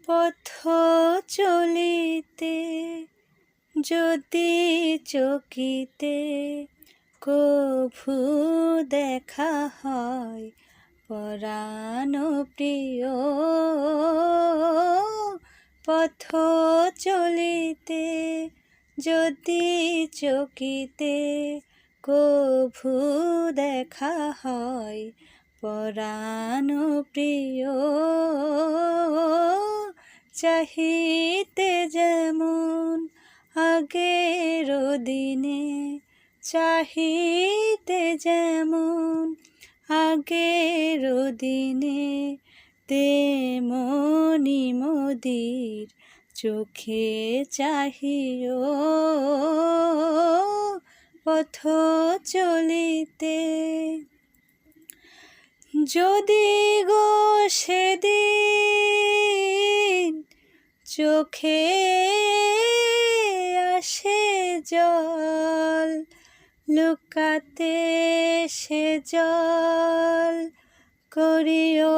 পথ চলিতে যদি চকিতে কভু দেখা হয় পরাণ প্রিয়। পথ চলিতে যদি চকিতে কভু দেখা হয় পরাণ প্রিয়। চাহিতে যেমন আগের দিনে, চাহিতে যেমন আগের দিনে, তেমনি মোদের চোখে চাহিও। পথ চলিতে যদি গো সেদিন চোখে আসে জল, লুকাতে সে জল করিও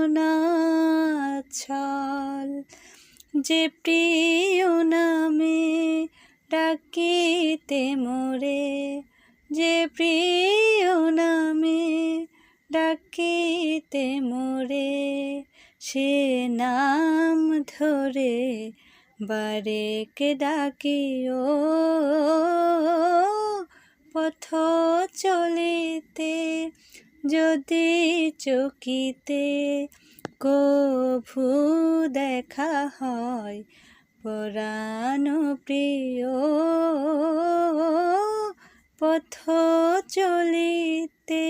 না ছল। যে প্রিয় নামে ডাকিতে মোরে, যে প্রিয় নামে ডাকিতে মোরে, সে নাম ধরে বারেক ডাকিও। পথ চলিতে যদি চকিতে কভু দেখা হয় পরাণ প্রিয়। পথ চলিতে।